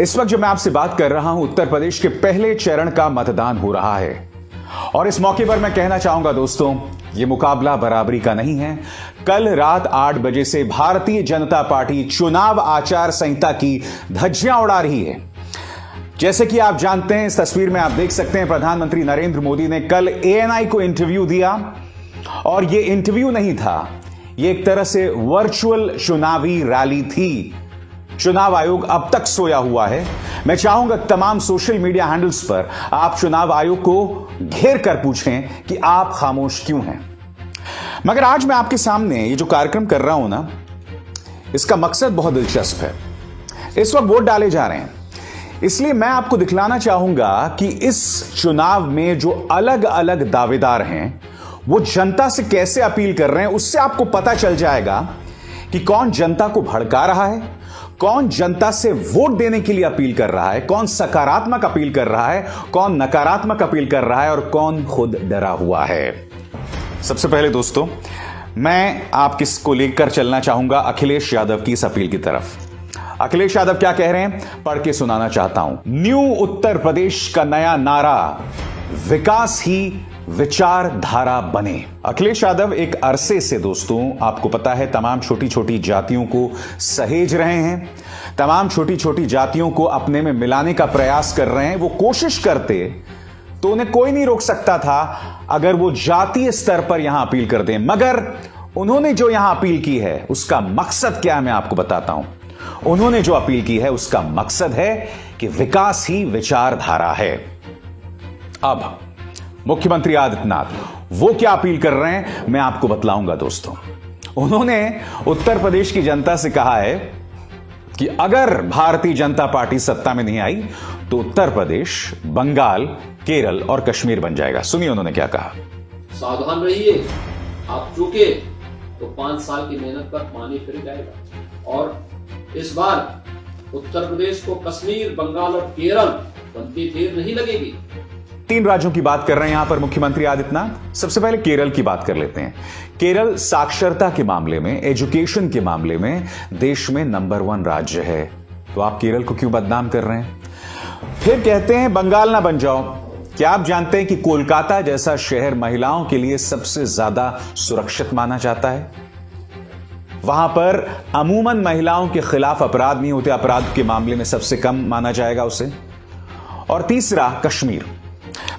इस वक्त जो मैं आपसे बात कर रहा हूं, उत्तर प्रदेश के पहले चरण का मतदान हो रहा है और इस मौके पर मैं कहना चाहूंगा दोस्तों, यह मुकाबला बराबरी का नहीं है। कल रात 8 बजे से भारतीय जनता पार्टी चुनाव आचार संहिता की धज्जियां उड़ा रही है। जैसे कि आप जानते हैं, इस तस्वीर में आप देख सकते हैं प्रधानमंत्री नरेंद्र मोदी ने कल ANI को इंटरव्यू दिया और यह इंटरव्यू नहीं था, यह एक तरह से वर्चुअल चुनावी रैली थी। चुनाव आयोग अब तक सोया हुआ है। मैं चाहूंगा तमाम सोशल मीडिया हैंडल्स पर आप चुनाव आयोग को घेर कर पूछें कि आप खामोश क्यों हैं। मगर आज मैं आपके सामने ये जो कार्यक्रम कर रहा हूं ना, इसका मकसद बहुत दिलचस्प है। इस वक्त वोट डाले जा रहे हैं, इसलिए मैं आपको दिखलाना चाहूंगा कि इस चुनाव में जो अलग अलग दावेदार हैं वो जनता से कैसे अपील कर रहे हैं। उससे आपको पता चल जाएगा कि कौन जनता को भड़का रहा है, कौन जनता से वोट देने के लिए अपील कर रहा है, कौन सकारात्मक अपील कर रहा है, कौन नकारात्मक अपील कर रहा है और कौन खुद डरा हुआ है। सबसे पहले दोस्तों, मैं आप किसको लेकर चलना चाहूंगा अखिलेश यादव की इस अपील की तरफ। अखिलेश यादव क्या कह रहे हैं, पढ़ के सुनाना चाहता हूं। न्यू उत्तर प्रदेश का नया नारा, विकास ही विचारधारा बने। अखिलेश यादव एक अरसे से दोस्तों, आपको पता है, तमाम छोटी छोटी जातियों को सहेज रहे हैं, तमाम छोटी छोटी जातियों को अपने में मिलाने का प्रयास कर रहे हैं। वो कोशिश करते तो उन्हें कोई नहीं रोक सकता था अगर वो जातीय स्तर पर यहां अपील कर दें, मगर उन्होंने जो यहां अपील की है उसका मकसद क्या है मैं आपको बताता हूं। उन्होंने जो अपील की है उसका मकसद है कि विकास ही विचारधारा है। अब मुख्यमंत्री आदित्यनाथ वो क्या अपील कर रहे हैं मैं आपको बतलाऊंगा दोस्तों। उन्होंने उत्तर प्रदेश की जनता से कहा है कि अगर भारतीय जनता पार्टी सत्ता में नहीं आई तो उत्तर प्रदेश, बंगाल, केरल और कश्मीर बन जाएगा। सुनिए उन्होंने क्या कहा। सावधान रहिए, आप चूके तो 5 साल की मेहनत पर पानी फिर जाएगा और इस बार उत्तर प्रदेश को कश्मीर, बंगाल और केरल बनती देर नहीं लगेगी। 3 राज्यों की बात कर रहे हैं यहां पर मुख्यमंत्री आदित्यनाथ। सबसे पहले केरल की बात कर लेते हैं। केरल साक्षरता के मामले में, एजुकेशन के मामले में देश में नंबर 1 राज्य है, तो आप केरल को क्यों बदनाम कर रहे हैं। फिर कहते हैं बंगाल ना बन जाओ। क्या आप जानते हैं कि कोलकाता जैसा शहर महिलाओं के लिए सबसे ज्यादा सुरक्षित माना जाता है। वहां पर अमूमन महिलाओं के खिलाफ अपराध नहीं होते, अपराध के मामले में सबसे कम माना जाएगा उसे। और तीसरा कश्मीर।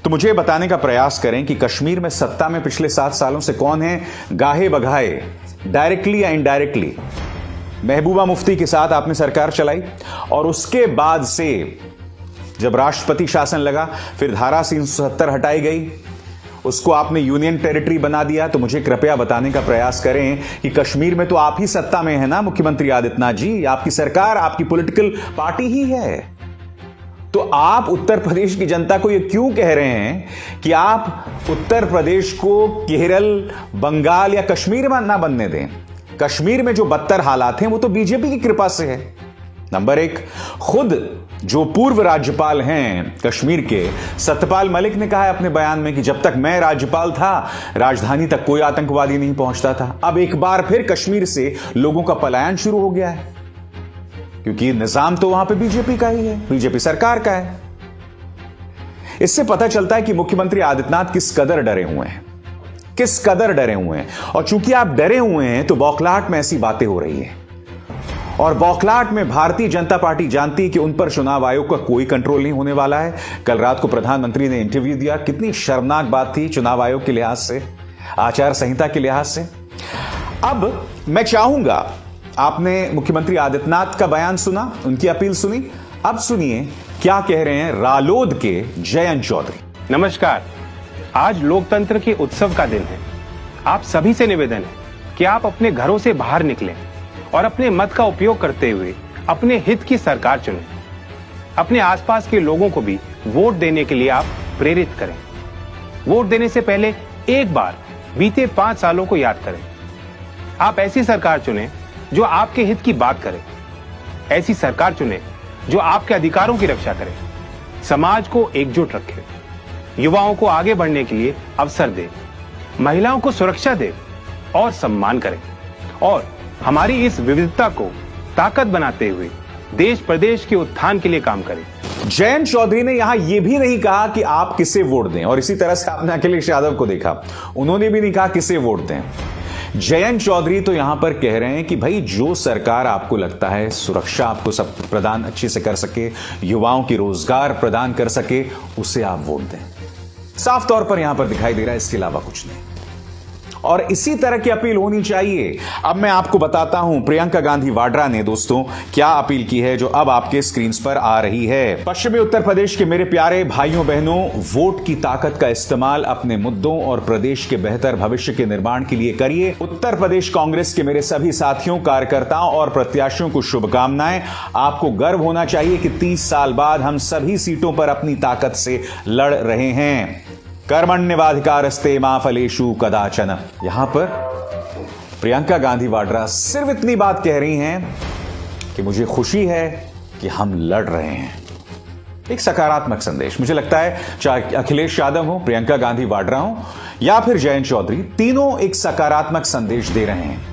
तो मुझे बताने का प्रयास करें कि कश्मीर में सत्ता में पिछले 7 सालों से कौन है, गाहे बगाए, डायरेक्टली या इनडायरेक्टली। महबूबा मुफ्ती के साथ आपने सरकार चलाई और उसके बाद से जब राष्ट्रपति शासन लगा, फिर धारा 370 हटाई गई, उसको आपने यूनियन टेरिटरी बना दिया। तो मुझे कृपया बताने का प्रयास करें कि कश्मीर में तो आप ही सत्ता में है ना मुख्यमंत्री आदित्यनाथ जी, आपकी सरकार, आपकी पॉलिटिकल पार्टी ही है। तो आप उत्तर प्रदेश की जनता को यह क्यों कह रहे हैं कि आप उत्तर प्रदेश को केरल, बंगाल या कश्मीर में ना बनने दें। कश्मीर में जो बदतर हालात हैं वो तो बीजेपी की कृपा से है। नंबर 1, खुद जो पूर्व राज्यपाल हैं कश्मीर के, सत्यपाल मलिक ने कहा है अपने बयान में कि जब तक मैं राज्यपाल था राजधानी तक कोई आतंकवादी नहीं पहुंचता था। अब एक बार फिर कश्मीर से लोगों का पलायन शुरू हो गया है, क्योंकि निजाम तो वहां पे बीजेपी का ही है, बीजेपी सरकार का है। इससे पता चलता है कि मुख्यमंत्री आदित्यनाथ किस कदर डरे हुए हैं, किस कदर डरे हुए हैं। और चूंकि आप डरे हुए हैं तो बौखलाहट में ऐसी बातें हो रही हैं, और बौखलाहट में भारतीय जनता पार्टी जानती है कि उन पर चुनाव आयोग का कोई कंट्रोल नहीं होने वाला है। कल रात को प्रधानमंत्री ने इंटरव्यू दिया, कितनी शर्मनाक बात थी चुनाव आयोग के लिहाज से, आचार संहिता के लिहाज से। अब मैं चाहूंगा, आपने मुख्यमंत्री आदित्यनाथ का बयान सुना, उनकी अपील सुनी, अब सुनिए क्या कह रहे हैं रालोद के जयंत चौधरी। नमस्कार, आज लोकतंत्र के उत्सव का दिन है। आप सभी से निवेदन है कि आप अपने घरों से बाहर निकलें और अपने मत का उपयोग करते हुए अपने हित की सरकार चुनें। अपने आसपास के लोगों को भी वोट देने के लिए आप प्रेरित करें। वोट देने से पहले एक बार बीते 5 सालों को याद करें। आप ऐसी सरकार चुनें जो आपके हित की बात करे, ऐसी सरकार चुने जो आपके अधिकारों की रक्षा करे, समाज को एकजुट रखे, युवाओं को आगे बढ़ने के लिए अवसर दे, महिलाओं को सुरक्षा दे और सम्मान करे और हमारी इस विविधता को ताकत बनाते हुए देश प्रदेश के उत्थान के लिए काम करें। जयंत चौधरी ने यहां यह भी नहीं कहा कि आप किसे वोट दें, और इसी तरह से आपने अखिलेश यादव को देखा, उन्होंने भी नहीं कहा किसे वोट दें। जयंत चौधरी तो यहां पर कह रहे हैं कि भाई जो सरकार आपको लगता है सुरक्षा आपको सब प्रदान अच्छे से कर सके, युवाओं की रोजगार प्रदान कर सके, उसे आप वोट दें। साफ तौर पर यहां पर दिखाई दे रहा है, इसके अलावा कुछ नहीं। और इसी तरह की अपील होनी चाहिए। अब मैं आपको बताता हूं प्रियंका गांधी वाड्रा ने दोस्तों क्या अपील की है, जो अब आपके स्क्रीन पर आ रही है। पश्चिमी उत्तर प्रदेश के मेरे प्यारे भाइयों बहनों, वोट की ताकत का इस्तेमाल अपने मुद्दों और प्रदेश के बेहतर भविष्य के निर्माण के लिए करिए। उत्तर प्रदेश कांग्रेस के मेरे सभी साथियों, कार्यकर्ताओं और प्रत्याशियों को शुभकामनाएं। आपको गर्व होना चाहिए कि 30 साल बाद हम सभी सीटों पर अपनी ताकत से लड़ रहे हैं। कर्मण्येवाधिकारस्ते मा फलेषु कदाचन। यहां पर प्रियंका गांधी वाड्रा सिर्फ इतनी बात कह रही हैं कि मुझे खुशी है कि हम लड़ रहे हैं। एक सकारात्मक संदेश। मुझे लगता है चाहे अखिलेश यादव हो, प्रियंका गांधी वाड्रा हो या फिर जयंत चौधरी, तीनों एक सकारात्मक संदेश दे रहे हैं।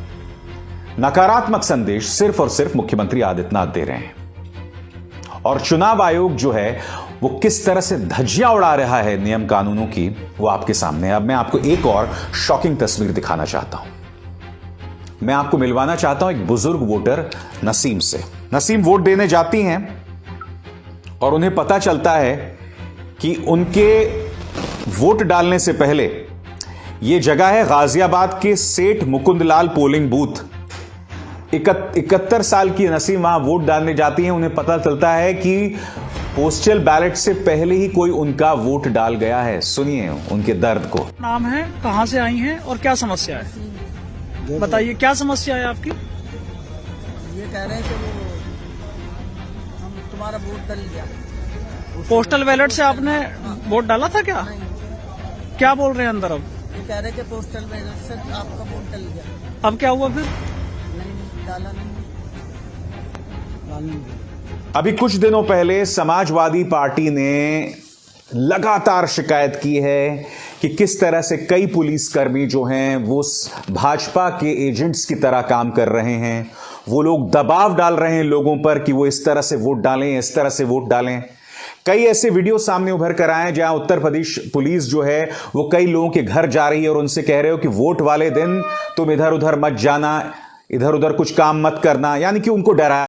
नकारात्मक संदेश सिर्फ और सिर्फ मुख्यमंत्री आदित्यनाथ दे रहे हैं। और चुनाव आयोग जो है वो किस तरह से धज्जियां उड़ा रहा है नियम कानूनों की, वो आपके सामने है। अब मैं आपको एक और शॉकिंग तस्वीर दिखाना चाहता हूं। मैं आपको मिलवाना चाहता हूं एक बुजुर्ग वोटर नसीम से। नसीम वोट देने जाती हैं और उन्हें पता चलता है कि उनके वोट डालने से पहले यह जगह है गाजियाबाद के सेठ मुकुंदलाल पोलिंग बूथ। 71 साल की नसीम वहां वोट डालने जाती हैं। उन्हें पता चलता है कि पोस्टल बैलेट से पहले ही कोई उनका वोट डाल गया है। सुनिए उनके दर्द को। नाम है, कहां से आई हैं और क्या समस्या है, बताइए क्या समस्या है आपकी। ये कह रहे हैं कि वो हम तुम्हारा वोट डल गया। पोस्टल बैलेट से आपने वोट डाला था क्या? क्या बोल रहे हैं अंदर? अब ये कह रहे हैं कि पोस्टल बैलेट से आपका वोट डल गया। अब क्या हुआ फिर? नहीं डाला नहीं। अभी कुछ दिनों पहले समाजवादी पार्टी ने लगातार शिकायत की है कि किस तरह से कई पुलिसकर्मी जो हैं वो भाजपा के एजेंट्स की तरह काम कर रहे हैं। वो लोग दबाव डाल रहे हैं लोगों पर कि वो इस तरह से वोट डालें, इस तरह से वोट डालें। कई ऐसे वीडियो सामने उभर कर आए हैं जहां उत्तर प्रदेश पुलिस जो है वो कई लोगों के घर जा रही है और उनसे कह रहे हो कि वोट वाले दिन तुम इधर उधर मत जाना, इधर उधर कुछ काम मत करना, यानी कि उनको डरा